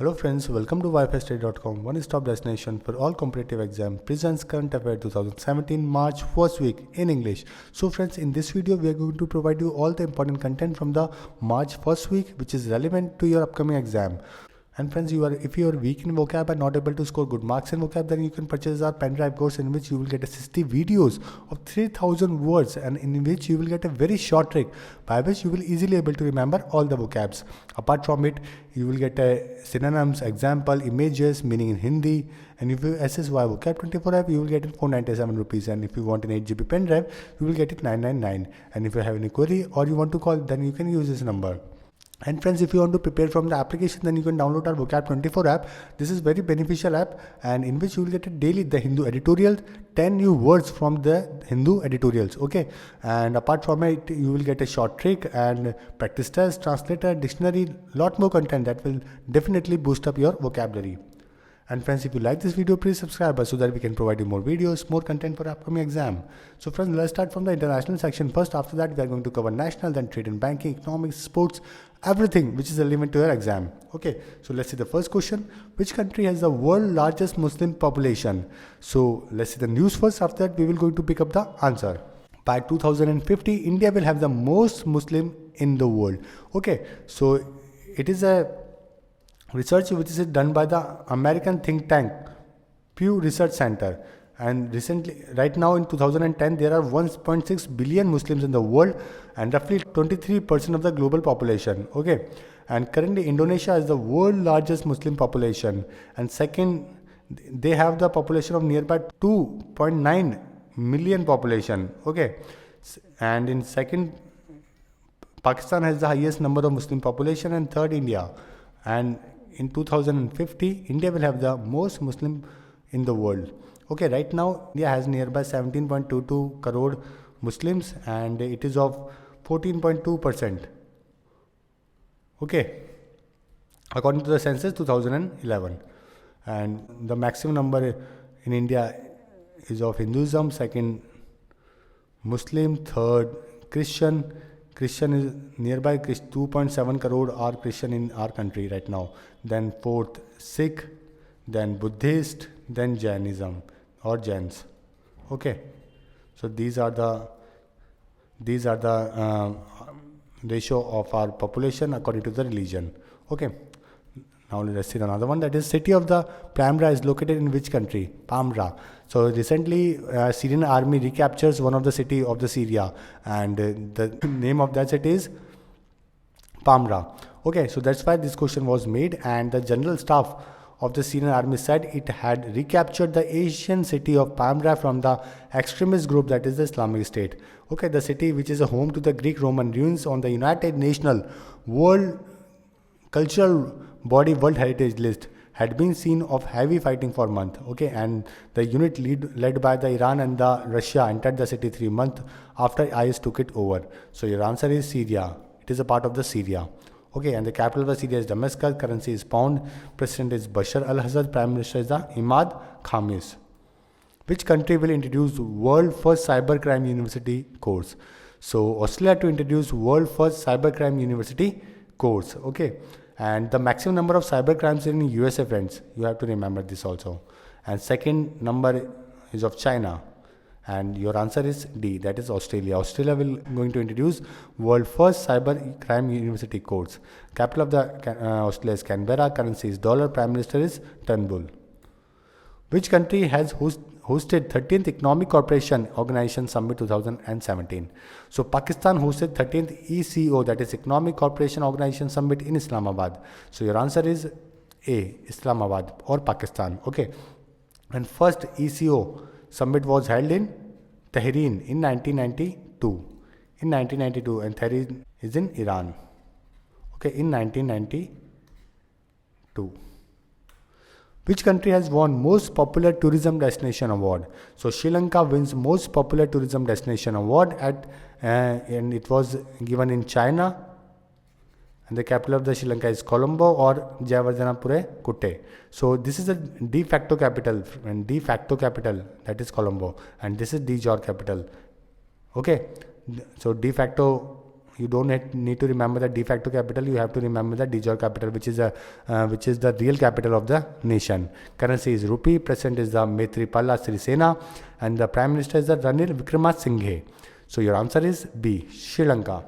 Hello friends, welcome to ibps.com, one-stop destination for all competitive exam presents current affair 2017 March first week in English. So friends, in this video we are going to provide you all the important content from the March first week which is relevant to your upcoming exam. And friends, if you are weak in vocab and not able to score good marks in vocab, then you can purchase our pen drive course in which you will get 60 videos of 3000 words and in which you will get a very short trick by which you will easily able to remember all the vocabs. Apart from it, you will get synonyms, example, images, meaning in Hindi, and if you assess via vocab 24 app, you will get it 497 rupees, and if you want an 8 GB pen drive, you will get it 999. And if you have any query or you want to call, then you can use this number. And friends, if you want to prepare from the application, then you can download our vocab 24 app. This is very beneficial app and in which you will get a daily the Hindu editorial, 10 new words from the Hindu editorials. Okay, and apart from it, you will get a short trick and practice test, translator, dictionary, lot more content that will definitely boost up your vocabulary. And friends, if you like this video, please subscribe us so that we can provide you more videos, more content for upcoming exam. So friends, let's start from the international section first. After that, we are going to cover national, then trade and banking, economics, sports, everything which is relevant to your exam. Okay, so let's see the first question. Which country has the world's largest Muslim population? So let's see the news first. After that, we will going to pick up the answer. By 2050, India will have the most Muslim in the world. Okay, so it is a research which is done by the American think tank Pew Research Center, and recently right now in 2010 there are 1.6 billion Muslims in the world and roughly 23% of the global population. Okay, and currently Indonesia is the world's largest Muslim population, and second they have the population of nearby 2.9 million population. Okay, and in second Pakistan has the highest number of Muslim population, and third India. And in 2050, India will have the most Muslim in the world. Okay, right now India has nearby 17.22 crore Muslims and it is of 14.2%. Okay, according to the census 2011. And the maximum number in India is of Hinduism, second Muslim, third Christian. Christian is nearby 2.7 crore are Christian in our country right now. Then fourth Sikh, then Buddhist, then Jainism or Jains. Okay, so these are the ratio of our population according to the religion. Okay, now let's see another one. That is city of the Palmyra is located in which country? Palmyra. So recently Syrian Army recaptures one of the city of the Syria, and the name of that city is Palmyra. Okay, so that's why this question was made, and the general staff of the Syrian Army said it had recaptured the Asian city of Palmyra from the extremist group that is the Islamic State. Okay, the city which is a home to the Greek-Roman ruins on the United Nations World Cultural Body World Heritage List had been seen of heavy fighting for a month. Okay, and the unit led by the Iran and the Russia entered the city 3 months after IS took it over. So your answer is Syria. It is a part of the Syria. Okay, and the capital of Syria is Damascus, currency is pound, president is Bashar al-Assad, prime minister is the Imad Khamis. Which country will introduce world first cybercrime university course? So Australia to introduce world first cybercrime university course. Okay, and the maximum number of cyber crimes in USA, friends, you have to remember this also. And second number is of China, and your answer is D, that is Australia. Australia will going to introduce world first cyber crime university course. Capital of the Australia is Canberra, currency is dollar, prime minister is Turnbull. Which country has hosted 13th Economic Cooperation Organization Summit 2017? So Pakistan hosted 13th ECO, that is Economic Cooperation Organization Summit in Islamabad. So your answer is A, Islamabad or Pakistan. Okay, and first ECO summit was held in Tehran in 1992. And Tehran is in Iran. Okay, in 1992. Which country has won most popular tourism destination award? So Sri Lanka wins most popular tourism destination award and it was given in China, and the capital of the Sri Lanka is Colombo or Jayawardhanapure Kutte. So this is a de facto capital, and de facto capital, that is Colombo, and this is de jure capital. Okay, so de facto you don't need to remember the de facto capital. You have to remember the de jure capital, which is the real capital of the nation. Currency is rupee. President is the Maithripala Sirisena, and the Prime Minister is the Ranil Wickremesinghe. So your answer is B, Sri Lanka.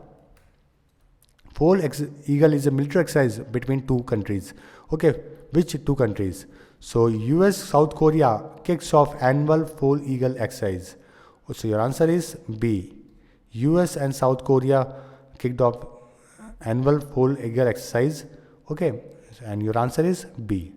Foal Eagle is a military exercise between two countries. Okay, which two countries? So US South Korea kicks off annual Foal Eagle exercise. So your answer is B. US and South Korea kicked off annual Foal Eagle exercise. Okay, and your answer is B.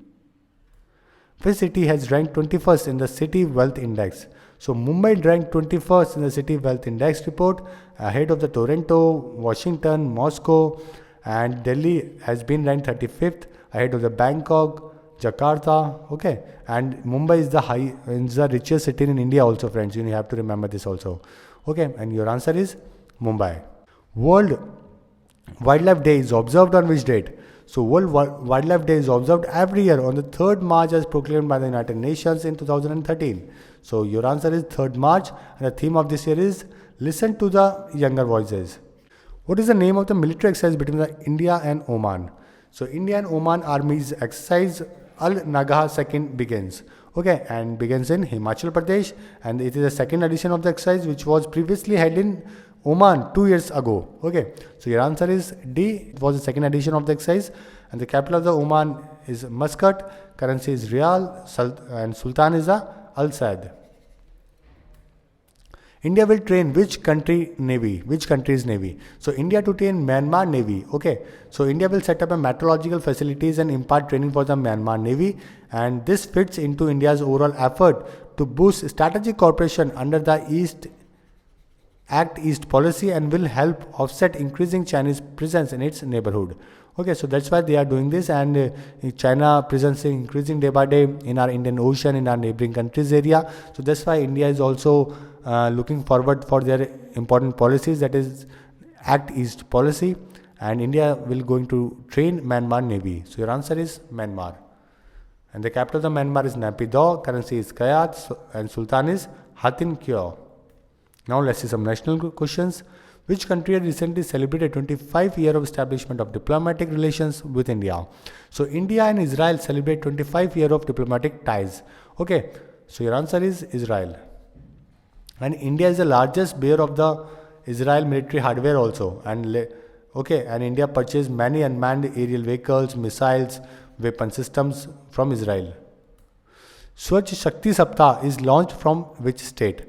Which city has ranked 21st in the City Wealth Index? So Mumbai ranked 21st in the City Wealth Index report, ahead of the Toronto, Washington, Moscow, and Delhi has been ranked 35th, ahead of the Bangkok, Jakarta. Okay, and Mumbai is the richest city in India also, friends. You have to remember this also. Okay, and your answer is Mumbai. World Wildlife Day is observed on which date? So World Wildlife Day is observed every year on the 3rd March as proclaimed by the United Nations in 2013. So your answer is 3rd March, and the theme of this year is Listen to the Younger Voices. What is the name of the military exercise between India and Oman? So India and Oman Army's exercise Al-Nagaha 2nd begins. Okay, and begins in Himachal Pradesh, and it is the second edition of the exercise, which was previously held in Oman 2 years ago. Okay, so your answer is D. It was the second edition of the exercise, and the capital of the Oman is Muscat. Currency is Rial, and Sultan is the Al Said. India will train which country navy? Which country's navy? So India to train Myanmar Navy. Okay, so India will set up a meteorological facilities and impart training for the Myanmar Navy, and this fits into India's overall effort to boost strategic cooperation under the Act East policy, and will help offset increasing Chinese presence in its neighborhood. Okay, so that's why they are doing this, and China presence is increasing day by day in our Indian Ocean, in our neighboring countries area. So that's why India is also looking forward for their important policies, that is Act East policy, and India will going to train Myanmar Navy. So your answer is Myanmar, and the capital of the Myanmar is Naypyidaw. Currency is Kyat, and Sultan is Hatin Kyo. Now let's see some national questions. Which country had recently celebrated 25 years of establishment of diplomatic relations with India? So India and Israel celebrate 25 years of diplomatic ties. Okay, so your answer is Israel. And India is the largest buyer of the Israel military hardware also. And India purchased many unmanned aerial vehicles, missiles, weapon systems from Israel. Swachh Shakti Saptah is launched from which state?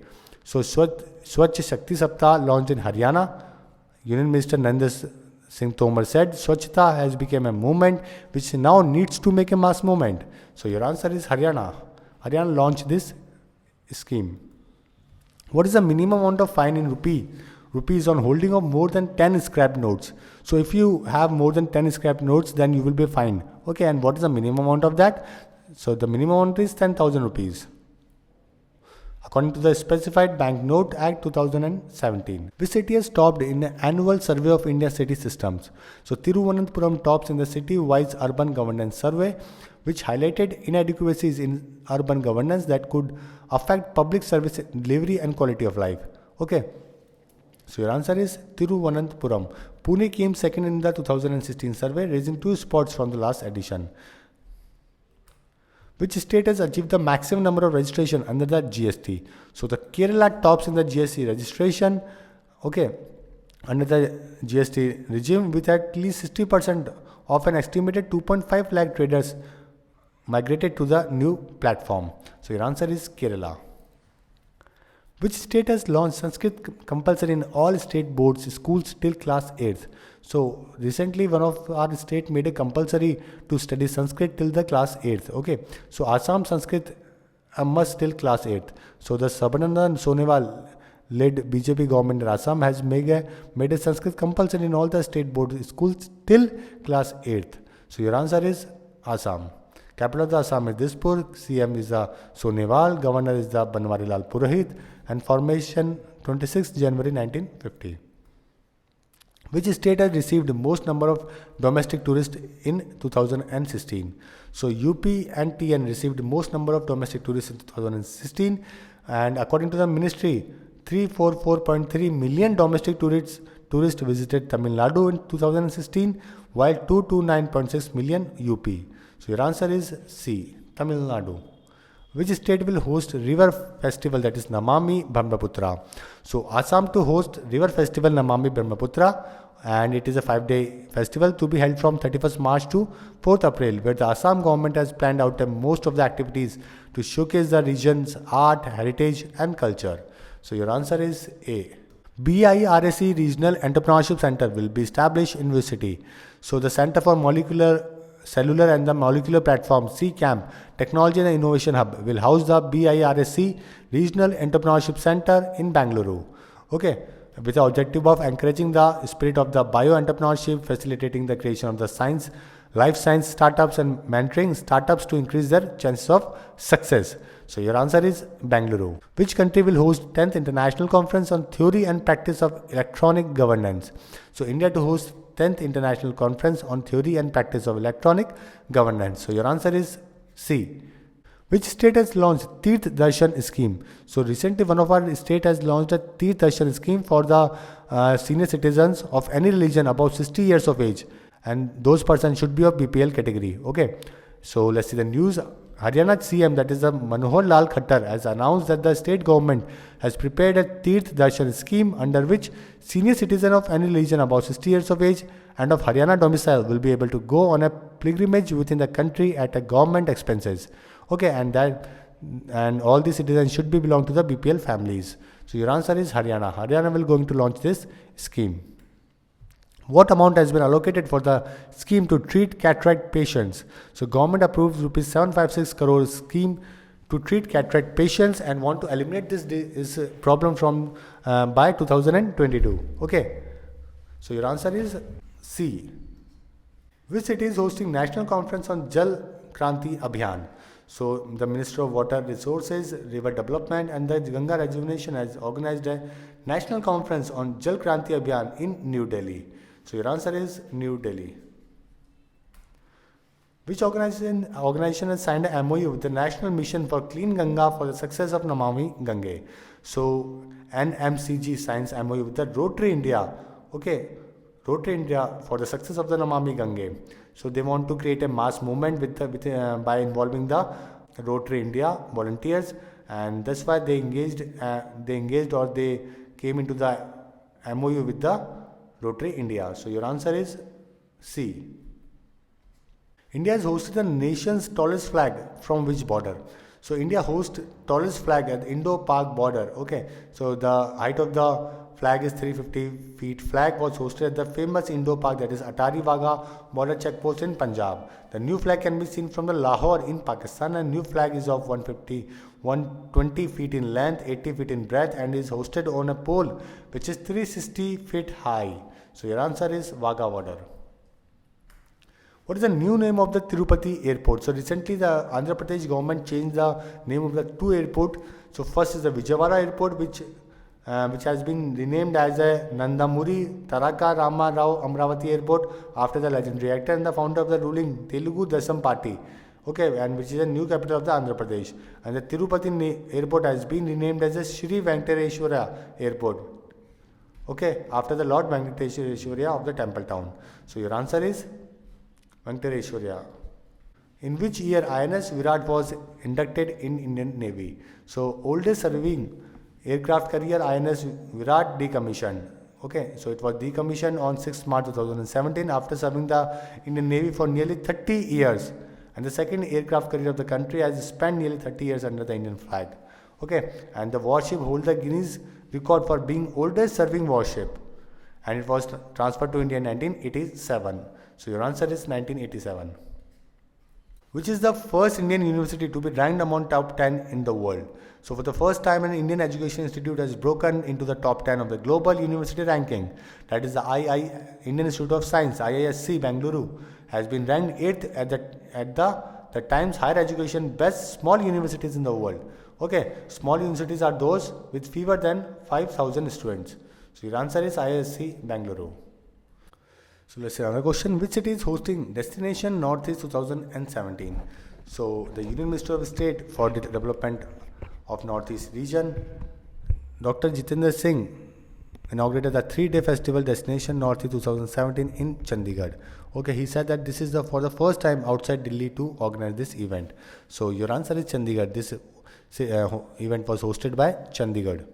So Swachh Shakti Saptah launched in Haryana. Union Minister Narendra Singh Tomar said Swachhta has become a movement which now needs to make a mass movement. So your answer is Haryana. Haryana launched this scheme. What is the minimum amount of fine in rupees on holding of more than 10 scrap notes? So if you have more than 10 scrap notes, then you will be fined. Okay, and what is the minimum amount of that? So the minimum amount is 10,000 rupees. According to the Specified Banknote Act 2017. Which city has topped in the annual survey of India's city systems? So Thiruvananthapuram tops in the city-wise urban governance survey, which highlighted inadequacies in urban governance that could affect public service delivery and quality of life. Okay, so your answer is Thiruvananthapuram. Pune came second in the 2016 survey, raising 2 spots from the last edition. Which state has achieved the maximum number of registration under the GST? So the Kerala tops in the GST registration, okay, under the GST regime, with at least 60% of an estimated 2.5 lakh traders migrated to the new platform. So your answer is Kerala. Which state has launched Sanskrit compulsory in all state boards schools till class 8th? So recently one of our state made a compulsory to study Sanskrit till the class 8th. Okay, so Assam Sanskrit must till class 8th. So the Sabananda Sonewal led BJP government in Assam has made a Sanskrit compulsory in all the state board schools till class 8th. So your answer is Assam. Capital of the Assam is Dispur, CM is the Sonewal, Governor is the Banwarilal Purohit, and formation 26 January 1950. Which state has received the most number of domestic tourists in 2016? So UP and TN received most number of domestic tourists in 2016, and according to the ministry, 344.3 million domestic tourists tourists visited Tamil Nadu in 2016, while 229.6 million UP. So your answer is C, Tamil Nadu. Which state will host river festival, that is Namami Brahmaputra? So Assam to host river festival Namami Brahmaputra, and it is a 5-day festival to be held from 31st March to 4th April, where the Assam government has planned out most of the activities to showcase the region's art, heritage and culture. So your answer is A. BIRAC Regional Entrepreneurship Center will be established in which city? So the Center for Cellular and the Molecular Platform CCAMP Technology and Innovation Hub will house the BIRAC Regional Entrepreneurship Center in Bengaluru. Okay, with the objective of encouraging the spirit of the bio-entrepreneurship, facilitating the creation of the life science startups and mentoring startups to increase their chances of success. So your answer is Bengaluru. Which country will host 10th International Conference on Theory and Practice of Electronic Governance? So India to host 10th International Conference on Theory and Practice of Electronic Governance. So your answer is C. Which state has launched Tirth Darshan scheme? So recently one of our state has launched a Tirth Darshan scheme for the senior citizens of any religion above 60 years of age, and those persons should be of BPL category. Okay, so let's see the news. Haryana CM, that is the Manohar Lal Khattar, has announced that the state government has prepared a Tirth Darshan scheme under which senior citizen of any religion above 60 years of age and of Haryana domicile will be able to go on a pilgrimage within the country at a government expenses. Okay, and all the citizens should be belong to the BPL families. So your answer is Haryana. Haryana will going to launch this scheme. What amount has been allocated for the scheme to treat cataract patients? So government approves rupees 756 crore scheme to treat cataract patients and want to eliminate this problem from by 2022. Okay, so your answer is C. Which city is hosting National Conference on Jal Kranti Abhiyan? So the Minister of Water Resources, River Development and the Ganga Rejuvenation has organized a National Conference on Jal Kranti Abhiyan in New Delhi. So your answer is New Delhi. Which organization has signed an MOU with the National Mission for Clean Ganga for the success of Namami Gange? So NMCG signs MOU with the Rotary India. Okay, Rotary India for the success of the Namami Gange. So they want to create a mass movement by involving the Rotary India volunteers, and that's why they engaged or they came into the MOU with the Rotary India. So your answer is C. India has hosted the nation's tallest flag from which border? So India hosts tallest flag at the Indo-Pak border. Okay, so the height of the flag is 350 feet. Flag was hosted at the famous Indo-Pak, that is Atari Wagha border checkpost in Punjab. The new flag can be seen from the Lahore in Pakistan, and new flag is of 120 feet in length, 80 feet in breadth, and is hosted on a pole which is 360 feet high. So your answer is Wagha border. What is the new name of the Tirupati airport? So recently the Andhra Pradesh government changed the name of the two airports. So first is the Vijayawada airport, which has been renamed as a Nandamuri Taraka Rama Rao Amravati airport after the legendary actor and the founder of the ruling Telugu Desam party. Okay, and which is a new capital of the Andhra Pradesh. And the Tirupati airport has been renamed as a Shri Venkateshwara airport. Okay, after the Lord Venkateshwara of the temple town. So your answer is Venkateshwara. In which year INS Virat was inducted in Indian Navy? So oldest serving aircraft carrier INS Virat decommissioned. Okay, so it was decommissioned on 6 March 2017 after serving the Indian Navy for nearly 30 years. And the second aircraft carrier of the country has spent nearly 30 years under the Indian flag. Okay, and the warship holds the Guinness record for being oldest serving warship, and it was transferred to India in 1987. So your answer is 1987. Which is the first Indian university to be ranked among top 10 in the world? So for the first time, an Indian education institute has broken into the top 10 of the global university ranking. That is the Indian Institute of Science, IISc Bengaluru, has been ranked 8th at the Times Higher Education Best Small Universities in the world. Okay, small universities are those with fewer than 5,000 students. So your answer is IISc Bengaluru. So let's see another question. Which city is hosting Destination Northeast 2017? So the Union Minister of State for the Development of Northeast region, Dr. Jitendra Singh, inaugurated the 3-day festival Destination North 2017 in Chandigarh. Okay, he said that this is for the first time outside Delhi to organize this event. So your answer is Chandigarh. This event was hosted by Chandigarh.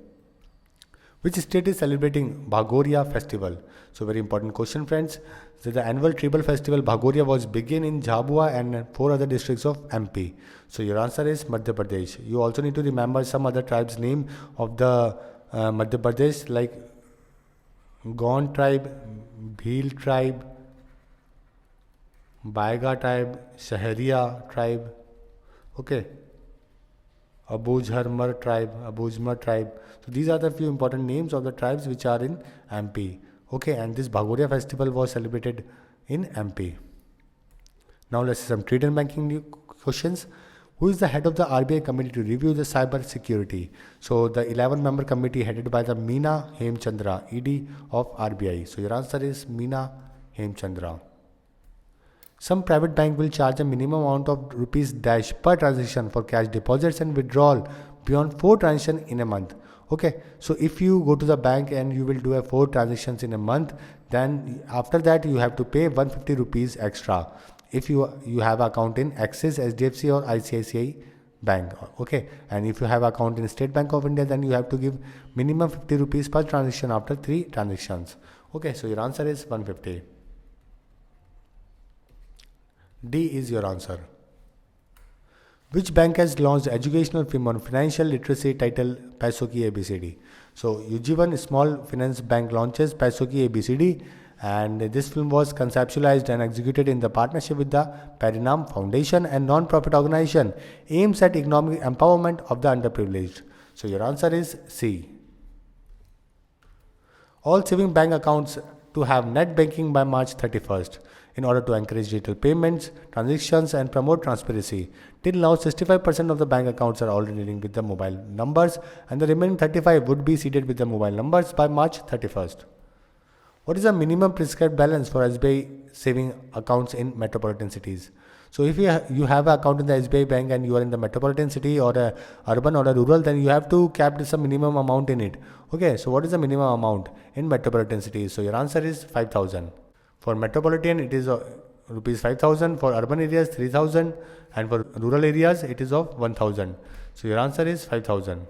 Which state is celebrating Bhagoria festival? So very important question, friends. So the annual tribal festival Bhagoria was begun in Jhabua and 4 other districts of MP. So your answer is Madhya Pradesh. You also need to remember some other tribes name of the Madhya Pradesh, like Gond tribe, Bhil tribe, Baiga tribe, Shaharia tribe, okay, Abujharmar tribe. So these are the few important names of the tribes which are in MP. Okay, and this Bhagoria festival was celebrated in MP. Now let's see some trade and banking questions. Who is the head of the RBI committee to review the cyber security? So the 11-member committee headed by the Meena Hemchandra, ED of RBI. So your answer is Meena Hemchandra. Some private bank will charge a minimum amount of rupees dash per transaction for cash deposits and withdrawal beyond 4 transactions in a month. Okay, so if you go to the bank and you will do 4 transactions in a month, then after that you have to pay 150 rupees extra. If you have account in Axis, HDFC or ICICI bank, okay, and if you have account in State Bank of India, then you have to give minimum 50 rupees per transaction after 3 transactions. Okay, so your answer is 150. D is your answer. Which bank has launched educational film on financial literacy titled Paisa Ki ABCD? So Ujjivan Small Finance Bank launches Paisa Ki ABCD, and this film was conceptualized and executed in the partnership with the Parinam Foundation and non-profit organization aims at economic empowerment of the underprivileged. So your answer is C. All saving bank accounts to have net banking by March 31st. In order to encourage digital payments, transactions and promote transparency. Till now, 65% of the bank accounts are already linked with the mobile numbers, and the remaining 35 would be seeded with the mobile numbers by March 31st. What is the minimum prescribed balance for SBI saving accounts in metropolitan cities? So if you have an account in the SBI bank and you are in the metropolitan city or a urban or a rural, then you have to cap some minimum amount in it. Okay, so what is the minimum amount in metropolitan cities? So your answer is 5,000. For metropolitan, it is rupees 5,000. For urban areas, 3,000. And for rural areas, it is of 1,000. So your answer is 5,000.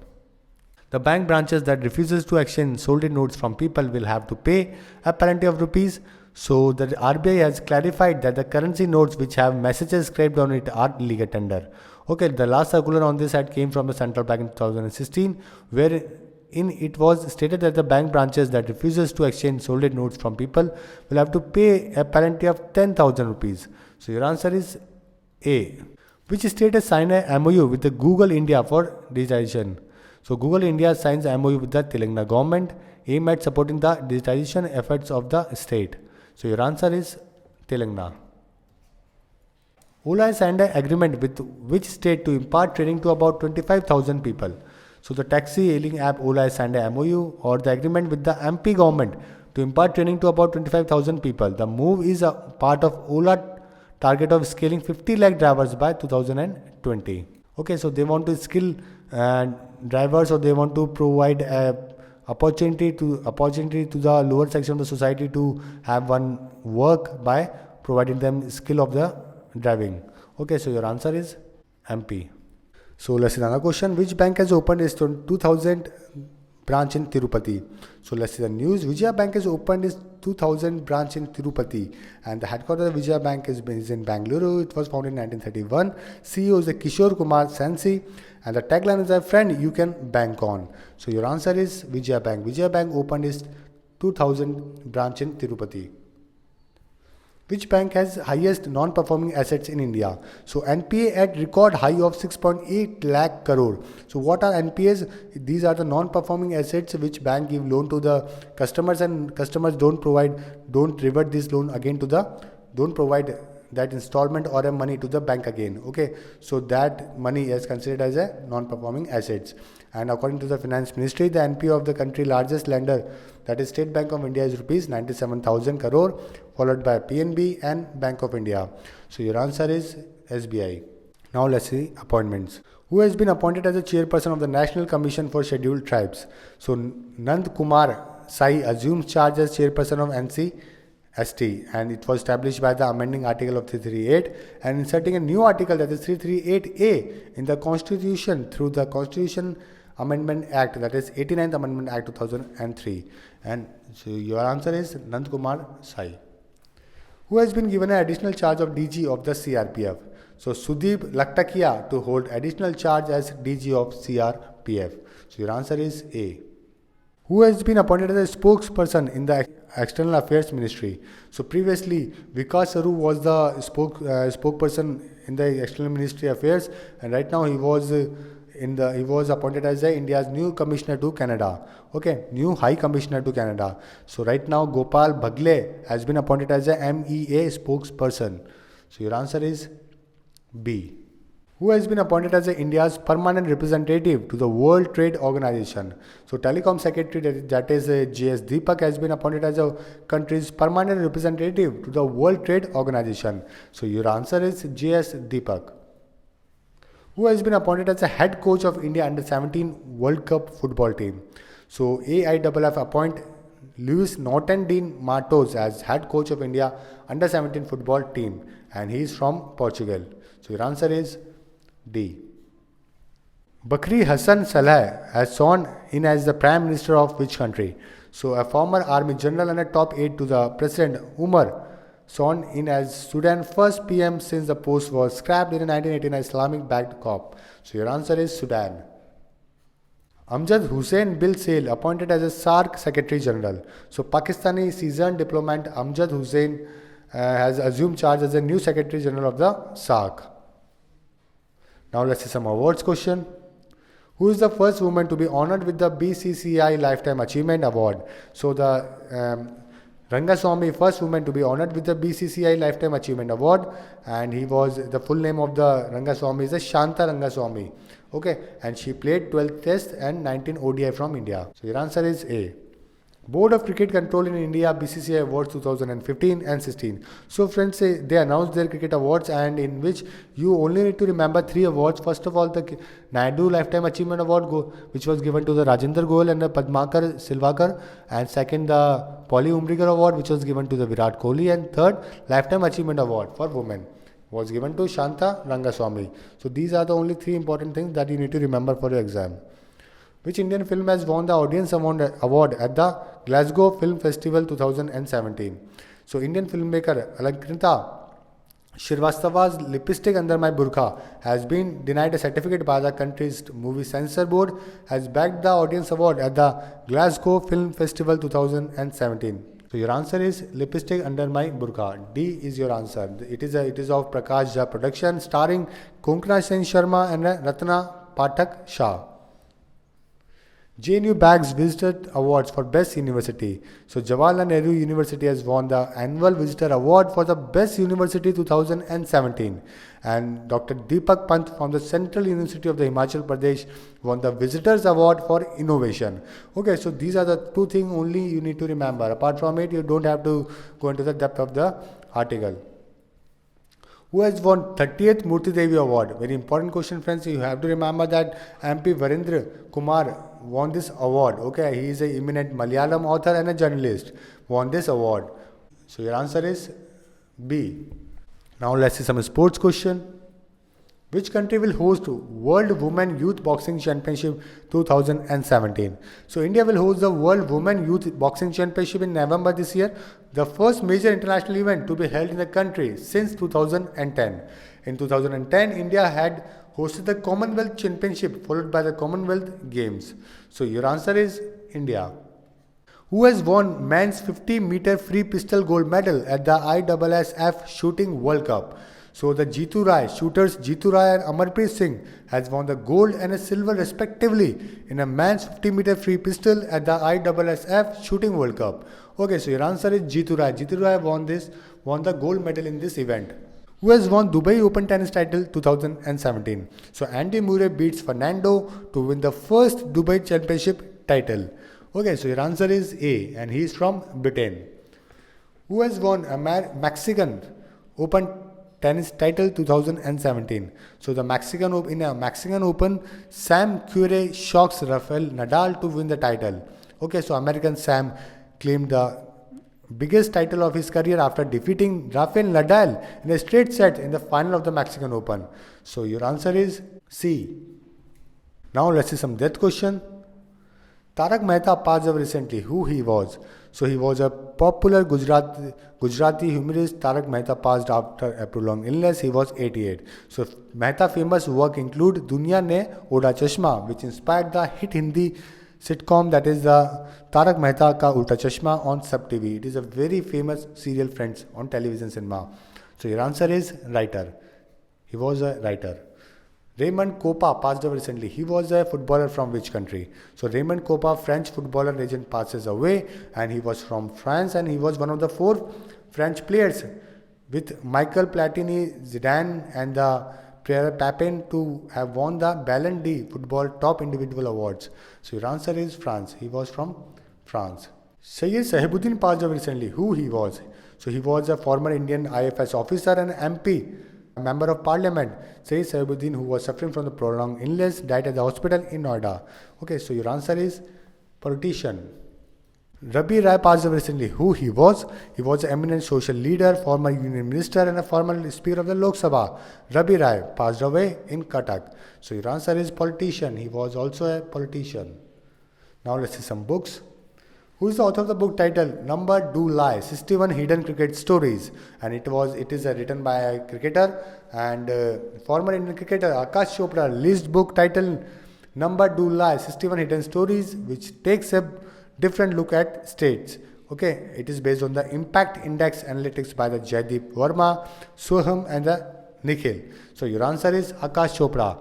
The bank branches that refuses to exchange solid notes from people will have to pay a penalty of rupees. So the RBI has clarified that the currency notes which have messages scribed on it are legal tender. Okay, the last circular on this had came from the central bank in 2016, where in it was stated that the bank branches that refuses to exchange solid notes from people will have to pay a penalty of 10,000 rupees. So your answer is A. Which state has signed a MOU with the Google India for digitization? So Google India signs MOU with the Telangana government aimed at supporting the digitization efforts of the state. So your answer is Telangana. Ola has signed an agreement with which state to impart training to about 25,000 people? So the taxi hailing app Ola has signed a MOU or the agreement with the MP government to impart training to about 25,000 people. The move is a part of Ola target of scaling 50 lakh drivers by 2020. Okay, so they want to skill drivers, or they want to provide opportunity to the lower section of the society to have one work by providing them skill of the driving. Okay, so your answer is MP. So let's see another question. Which bank has opened its 2000 branch in Tirupati? So let's see the news. Vijaya Bank has opened its 2000 branch in Tirupati, and the headquarters of Vijaya Bank is in Bengaluru. It was founded in 1931. CEO is Kishore Kumar Sensi, and the tagline is "A friend you can bank on." So your answer is Vijaya Bank. Vijaya Bank opened its 2000 branch in Tirupati. Which bank has highest non-performing assets in India? So NPA at record high of 6.8 lakh crore. So what are NPAs? These are the non-performing assets which bank give loan to the customers, and customers don't revert this loan again don't provide that installment or a money to the bank again. Okay, so that money is considered as a non-performing assets. And according to the Finance Ministry, the NPA of the country largest lender, that is State Bank of India, is rupees 97,000 crore, followed by PNB and Bank of India. So your answer is SBI. Now let's see appointments. Who has been appointed as the chairperson of the National Commission for Scheduled Tribes? So Nand Kumar Sai assumes charge as chairperson of NCST, and it was established by the amending article of 338 and inserting a new article, that is 338A, in the Constitution through the Constitution Amendment Act, that is 89th Amendment Act 2003. And so your answer is Nand Kumar Sai. Who has been given an additional charge of DG of the CRPF? So Sudeep Laktakia to hold additional charge as DG of CRPF. So your answer is A. Who has been appointed as a spokesperson in the External Affairs Ministry? So previously Vikas Saru was the spokesperson in the External Ministry Affairs, and right now he was appointed as India's new commissioner to Canada. Okay, new High Commissioner to Canada. So right now Gopal Bhagle has been appointed as a MEA spokesperson. So your answer is B. Who has been appointed as India's permanent representative to the World Trade Organization? So Telecom Secretary, that is JS Deepak, has been appointed as a country's permanent representative to the World Trade Organization. So your answer is JS Deepak. Who has been appointed as the head coach of India Under-17 World Cup football team? So AIFF appoint Luis Norton Dean Matos as head coach of India Under-17 football team, and he is from Portugal. So your answer is D. Bakri Hassan Salah has sworn in as the Prime Minister of which country? So a former army general and a top aide to the President Umar sworn in as Sudan's first PM since the post was scrapped in a 1989 Islamic-backed coup. So your answer is Sudan. Amjad Hussain Bil Sale appointed as a SAARC Secretary General. So Pakistani seasoned diplomat Amjad Hussain has assumed charge as the new Secretary General of the SAARC. Now let's see some awards question. Who is the first woman to be honored with the BCCI Lifetime Achievement Award? So the Rangaswamy, first woman to be honored with the BCCI Lifetime Achievement Award, and the full name of the Rangaswamy is Shanta Rangaswamy. Okay, and she played 12 tests and 19 ODI from India. So your answer is A. Board of Cricket Control in India BCCI Awards 2015 and 16. So friends, they announced their cricket awards, and in which you only need to remember 3 awards. First of all, the Naidu Lifetime Achievement Award, which was given to the Rajendra Goel and the Padmakar Silvakar, and second the Polly Umrigar Award, which was given to the Virat Kohli, and third Lifetime Achievement Award for women was given to Shanta Rangaswamy. So these are the only 3 important things that you need to remember for your exam. Which Indian film has won the Audience Award at the Glasgow Film Festival 2017? So Indian filmmaker Alankrita Shrivastava's Lipstick Under My Burqa has been denied a certificate by the country's movie censor board, has bagged the Audience Award at the Glasgow Film Festival 2017. So your answer is Lipstick Under My Burqa. D is your answer. It is of Prakash Jha production, starring Konkana Sen Sharma and Ratna Pathak Shah. JNU bags Visitor Awards for Best University. So Jawaharlal Nehru University has won the Annual Visitor Award for the Best University 2017. And Dr. Deepak Pant from the Central University of the Himachal Pradesh won the Visitors Award for Innovation. Okay, so these are the 2 things only you need to remember. Apart from it, you don't have to go into the depth of the article. Who has won 30th Murti Devi Award? Very important question, friends. You have to remember that MP Varendra Kumar won this award. Okay, he is an eminent Malayalam author and a journalist. Won this award. So your answer is B. Now let's see some sports question. Which country will host World Women Youth Boxing Championship 2017? So India will host the World Women Youth Boxing Championship in November this year, the first major international event to be held in the country since 2010. In 2010, India had hosted the Commonwealth Championship followed by the Commonwealth Games. So your answer is India. Who has won men's 50-meter free pistol gold medal at the ISSF Shooting World Cup? So the shooters Jitu Rai and Amarpreet Singh has won the gold and a silver respectively in a men's 50-meter free pistol at the ISSF Shooting World Cup. Okay, so your answer is Jitu Rai. Jitu Rai won the gold medal in this event. Who has won Dubai Open Tennis title 2017? So Andy Murray beats Fernando to win the first Dubai Championship title. Okay, so your answer is A, and he is from Britain. Who has won a Mexican Open Tennis title 2017? So in a Mexican Open, Sam Querrey shocks Rafael Nadal to win the title. Okay, so American Sam claimed the biggest title of his career after defeating Rafael Nadal in a straight set in the final of the Mexican Open. So your answer is C. Now let's see some death question. Tarak Mehta passed away recently. Who he was? So he was a popular Gujarati humorist. Tarak Mehta passed after a prolonged illness. He was 88. So Mehta famous work include Duniya Ne Oda Chashma, which inspired the hit Hindi sitcom that is the Tarak Mehta Ka Ulta Chashma on Sub TV. It is a very famous serial, friends, on television cinema. So your answer is writer. He was a writer. Raymond Kopa passed away recently. He was a footballer from which country? So Raymond Kopa, French footballer legend, passes away, and he was from France, and he was one of the 4 French players with Michael Platini, Zidane, and the Pierre Papin to have won the Ballon d'Or football top individual awards. So your answer is France. He was from France. Syed Sahibuddin passed away recently. Who he was? So he was a former Indian IFS officer and MP. Member of Parliament, Syed Sahibuddin, who was suffering from the prolonged illness, died at the hospital in Noida. Okay, so your answer is politician. Rabi Rai passed away recently. Who he was? He was an eminent social leader, former union minister, and a former speaker of the Lok Sabha. Rabi Rai passed away in Cuttack. So your answer is politician. He was also a politician. Now let's see some books. Who is the author of the book titled Number Do Lie, 61 Hidden Cricket Stories? And it is written by a cricketer and former Indian cricketer Akash Chopra released book titled Number Do Lie, 61 Hidden Stories, which takes a different look at states. Okay, it is based on the Impact Index Analytics by the Jaideep Verma, Soham and the Nikhil. So your answer is Akash Chopra.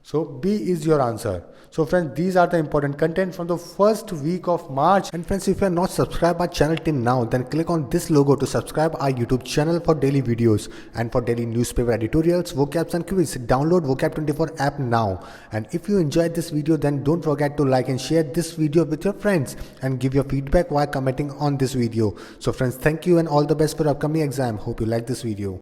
So B is your answer. So friends, these are the important content from the first week of March. And friends, if you are not subscribed our channel till now, then click on this logo to subscribe our YouTube channel for daily videos and for daily newspaper editorials, vocabs and quiz. Download Vocab24 app now. And if you enjoyed this video, then don't forget to like and share this video with your friends and give your feedback while commenting on this video. So friends, thank you and all the best for upcoming exam. Hope you like this video.